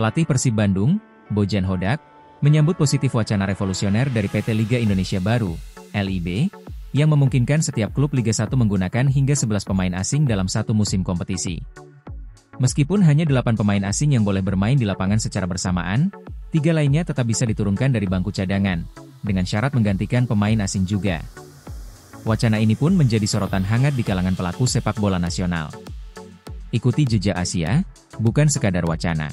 Pelatih Persib Bandung, Bojan Hodak, menyambut positif wacana revolusioner dari PT Liga Indonesia Baru, LIB, yang memungkinkan setiap klub Liga 1 menggunakan hingga 11 pemain asing dalam satu musim kompetisi. Meskipun hanya 8 pemain asing yang boleh bermain di lapangan secara bersamaan, 3 lainnya tetap bisa diturunkan dari bangku cadangan, dengan syarat menggantikan pemain asing juga. Wacana ini pun menjadi sorotan hangat di kalangan pelaku sepak bola nasional. Ikuti jejak Asia, bukan sekadar wacana.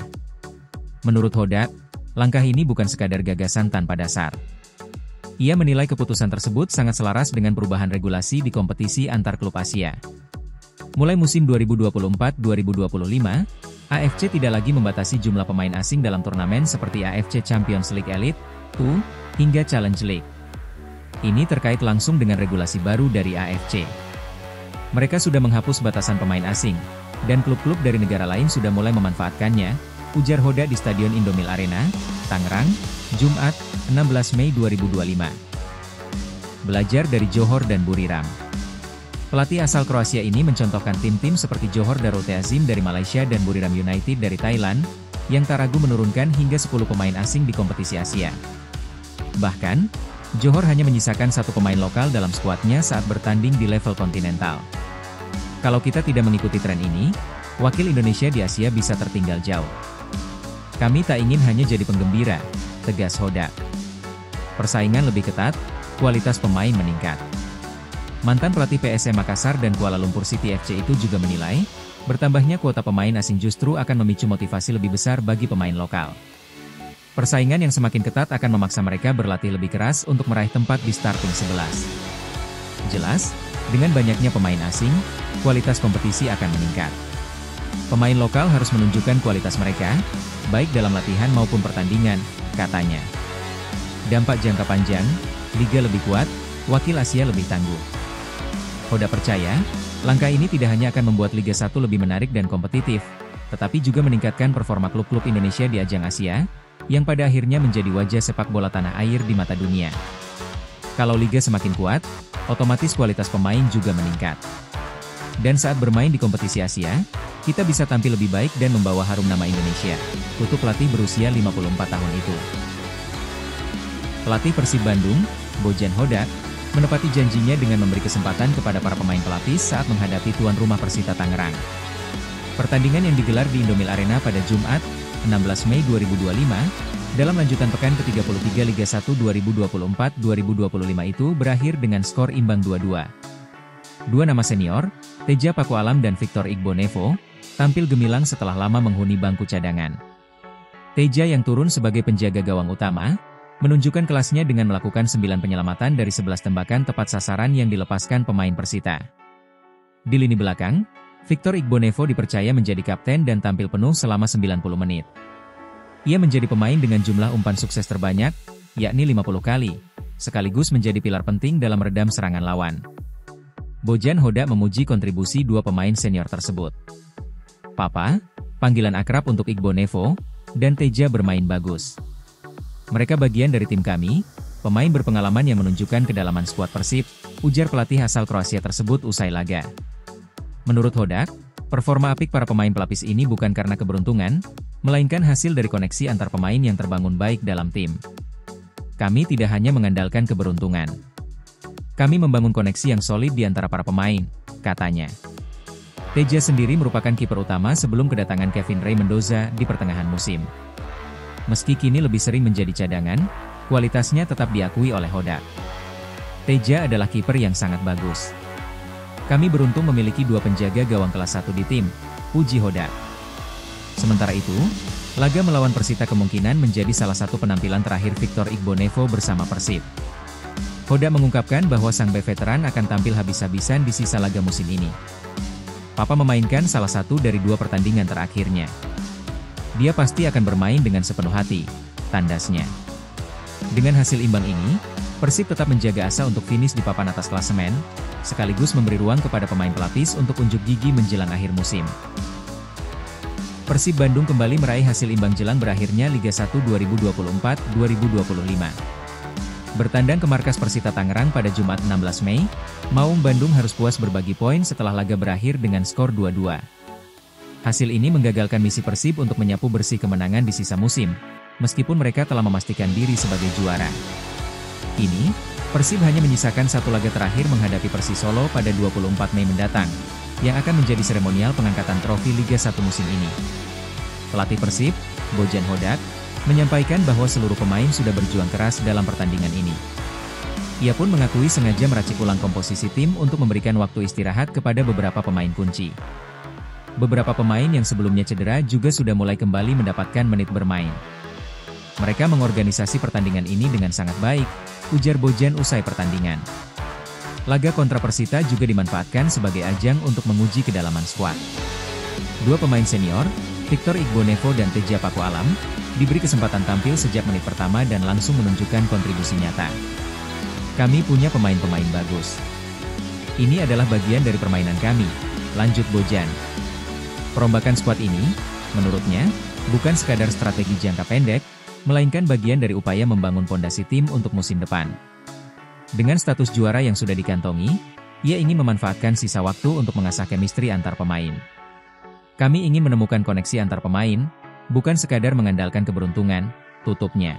Menurut Hodak, langkah ini bukan sekadar gagasan tanpa dasar. Ia menilai keputusan tersebut sangat selaras dengan perubahan regulasi di kompetisi antar klub Asia. Mulai musim 2024-2025, AFC tidak lagi membatasi jumlah pemain asing dalam turnamen seperti AFC Champions League Elite, U, hingga Challenge League. Ini terkait langsung dengan regulasi baru dari AFC. Mereka sudah menghapus batasan pemain asing, dan klub-klub dari negara lain sudah mulai memanfaatkannya, ujar Hodak di Stadion Indomil Arena, Tangerang, Jumat, 16 Mei 2025. Belajar dari Johor dan Buriram. Pelatih asal Kroasia ini mencontohkan tim-tim seperti Johor Darul Ta'zim dari Malaysia dan Buriram United dari Thailand, yang tak ragu menurunkan hingga 10 pemain asing di kompetisi Asia. Bahkan, Johor hanya menyisakan 1 pemain lokal dalam skuadnya saat bertanding di level kontinental. Kalau kita tidak mengikuti tren ini, wakil Indonesia di Asia bisa tertinggal jauh. Kami tak ingin hanya jadi penggembira, tegas Hodak. Persaingan lebih ketat, kualitas pemain meningkat. Mantan pelatih PSM Makassar dan Kuala Lumpur City FC itu juga menilai, bertambahnya kuota pemain asing justru akan memicu motivasi lebih besar bagi pemain lokal. Persaingan yang semakin ketat akan memaksa mereka berlatih lebih keras untuk meraih tempat di starting 11. Jelas, dengan banyaknya pemain asing, kualitas kompetisi akan meningkat. Pemain lokal harus menunjukkan kualitas mereka, baik dalam latihan maupun pertandingan, katanya. Dampak jangka panjang, liga lebih kuat, wakil Asia lebih tangguh. Hodak percaya, langkah ini tidak hanya akan membuat Liga 1 lebih menarik dan kompetitif, tetapi juga meningkatkan performa klub-klub Indonesia di ajang Asia, yang pada akhirnya menjadi wajah sepak bola tanah air di mata dunia. Kalau liga semakin kuat, otomatis kualitas pemain juga meningkat. Dan saat bermain di kompetisi Asia, kita bisa tampil lebih baik dan membawa harum nama Indonesia, tutup pelatih berusia 54 tahun itu. Pelatih Persib Bandung, Bojan Hodak, menepati janjinya dengan memberi kesempatan kepada para pemain pelapis saat menghadapi tuan rumah Persita Tangerang. Pertandingan yang digelar di Indomil Arena pada Jumat, 16 Mei 2025, dalam lanjutan pekan ke-33 Liga 1 2024-2025 itu berakhir dengan skor imbang 2-2. Dua nama senior, Teja Pakualam dan Victor Igbonevo, tampil gemilang setelah lama menghuni bangku cadangan. Teja yang turun sebagai penjaga gawang utama, menunjukkan kelasnya dengan melakukan 9 penyelamatan dari 11 tembakan tepat sasaran yang dilepaskan pemain Persita. Di lini belakang, Victor Igbonevo dipercaya menjadi kapten dan tampil penuh selama 90 menit. Ia menjadi pemain dengan jumlah umpan sukses terbanyak, yakni 50 kali, sekaligus menjadi pilar penting dalam meredam serangan lawan. Bojan Hodak memuji kontribusi 2 pemain senior tersebut. Papa, panggilan akrab untuk Igbonevo, dan Teja bermain bagus. Mereka bagian dari tim kami, pemain berpengalaman yang menunjukkan kedalaman skuad Persib, ujar pelatih asal Kroasia tersebut usai laga. Menurut Hodak, performa apik para pemain pelapis ini bukan karena keberuntungan, melainkan hasil dari koneksi antar pemain yang terbangun baik dalam tim. Kami tidak hanya mengandalkan keberuntungan. Kami membangun koneksi yang solid di antara para pemain, katanya. Teja sendiri merupakan kiper utama sebelum kedatangan Kevin Ray Mendoza di pertengahan musim. Meski kini lebih sering menjadi cadangan, kualitasnya tetap diakui oleh Hodak. Teja adalah kiper yang sangat bagus. Kami beruntung memiliki 2 penjaga gawang kelas 1 di tim, puji Hodak. Sementara itu, laga melawan Persita kemungkinan menjadi salah satu penampilan terakhir Victor Igbonevo bersama Persib. Hodak mengungkapkan bahwa sang bek veteran akan tampil habis-habisan di sisa laga musim ini. Papa memainkan salah satu dari 2 pertandingan terakhirnya. Dia pasti akan bermain dengan sepenuh hati, tandasnya. Dengan hasil imbang ini, Persib tetap menjaga asa untuk finish di papan atas klasemen, sekaligus memberi ruang kepada pemain pelapis untuk unjuk gigi menjelang akhir musim. Persib Bandung kembali meraih hasil imbang jelang berakhirnya Liga 1 2024-2025. Bertandang ke markas Persita Tangerang pada Jumat 16 Mei, Maung Bandung harus puas berbagi poin setelah laga berakhir dengan skor 2-2. Hasil ini menggagalkan misi Persib untuk menyapu bersih kemenangan di sisa musim, meskipun mereka telah memastikan diri sebagai juara. Kini, Persib hanya menyisakan satu laga terakhir menghadapi Persis Solo pada 24 Mei mendatang, yang akan menjadi seremonial pengangkatan trofi Liga 1 musim ini. Pelatih Persib, Bojan Hodak, menyampaikan bahwa seluruh pemain sudah berjuang keras dalam pertandingan ini. Ia pun mengakui sengaja meracik ulang komposisi tim untuk memberikan waktu istirahat kepada beberapa pemain kunci. Beberapa pemain yang sebelumnya cedera juga sudah mulai kembali mendapatkan menit bermain. Mereka mengorganisasi pertandingan ini dengan sangat baik, ujar Bojan usai pertandingan. Laga kontra Persita juga dimanfaatkan sebagai ajang untuk menguji kedalaman skuad. Dua pemain senior, Victor Igbonevo dan Teja Paku Alam, diberi kesempatan tampil sejak menit pertama dan langsung menunjukkan kontribusi nyata. Kami punya pemain-pemain bagus. Ini adalah bagian dari permainan kami, lanjut Bojan. Perombakan skuad ini, menurutnya, bukan sekadar strategi jangka pendek, melainkan bagian dari upaya membangun pondasi tim untuk musim depan. Dengan status juara yang sudah dikantongi, ia ingin memanfaatkan sisa waktu untuk mengasah chemistry antar pemain. Kami ingin menemukan koneksi antar pemain, bukan sekadar mengandalkan keberuntungan, tutupnya.